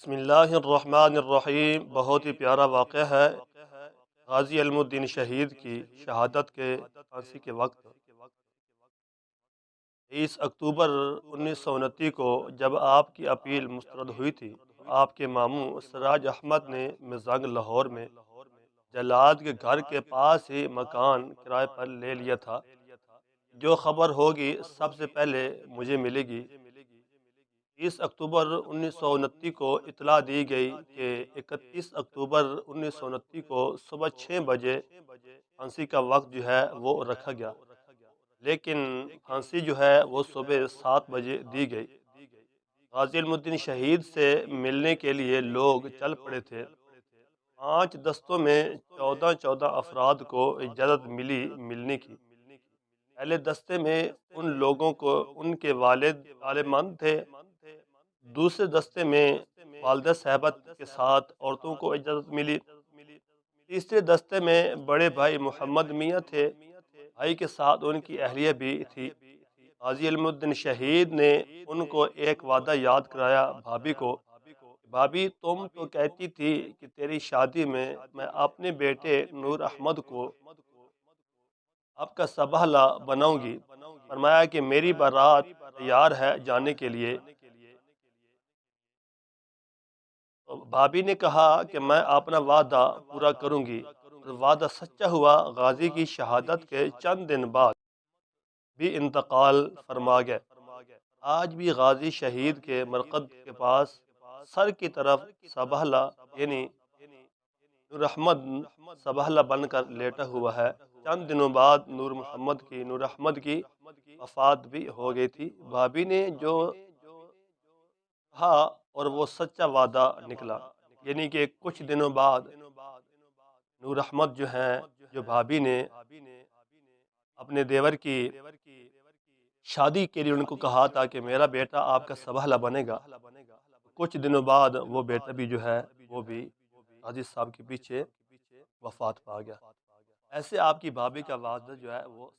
بسم اللہ الرحمن الرحیم۔ بہت ہی پیارا واقعہ ہے غازی علم الدین شہید کی شہادت کے پھانسی کے وقت 23 اکتوبر 1929 کو جب آپ کی اپیل مسترد ہوئی تھی تو آپ کے ماموں سراج احمد نے مزنگ لاہور میں جلاد کے گھر کے پاس ہی مکان کرائے پر لے لیا تھا۔ جو خبر ہوگی سب سے پہلے مجھے ملے گی۔ 30 اکتوبر 1929 کو اطلاع دی گئی کہ 31 اکتوبر 1929 کو صبح 6 بجے پھانسی کا وقت جو ہے وہ رکھا گیا، لیکن پھانسی جو ہے وہ صبح 7 بجے دی گئی۔ غازی علم الدین شہید سے ملنے کے لیے لوگ چل پڑے تھے۔ 5 دستوں میں 14 افراد کو اجازت ملی ملنے کی۔ پہلے دستے میں ان لوگوں کو ان کے والد عالمند تھے، دوسرے دستے میں والدہ صاحبت کے ساتھ عورتوں کو اجازت ملی، تیسرے دستے میں بڑے بھائی محمد میاں تھے، بھائی کے ساتھ ان کی اہلیہ بھی تھی۔ غازی علم الدین شہید نے ان کو ایک وعدہ یاد کرایا بھابھی کو، بھابھی تم تو کہتی تھی کہ تیری شادی میں اپنے بیٹے نور احمد کو آپ کا سبہلا بناؤں گی۔ فرمایا کہ میری بارات تیار ہے جانے کے لیے۔ تو بھابھی نے کہا کہ میں اپنا وعدہ پورا کروں گی، اور وعدہ سچا ہوا۔ غازی کی شہادت کے چند دن بعد بھی انتقال فرما گئے۔ آج بھی غازی شہید کے مرقد کے پاس سر کی طرف سبہلا یعنی نور احمد سبہلا بن کر لیٹا ہوا ہے۔ چند دنوں بعد نور احمد کی وفات بھی ہو گئی تھی۔ بھابھی نے جو کہا اور وہ سچا وعدہ نکلا، یعنی کہ کچھ دنوں بعد نور احمد جو ہیں، جو بھابھی نے اپنے دیور کی شادی کے لیے ان کو کہا تھا کہ میرا بیٹا آپ کا سبہلا بنے گا، کچھ دنوں بعد وہ بیٹا بھی جو ہے وہ بھی حاجی صاحب کے پیچھے وفات پا گیا۔ ایسے آپ کی بھابھی کا وعدہ جو ہے وہ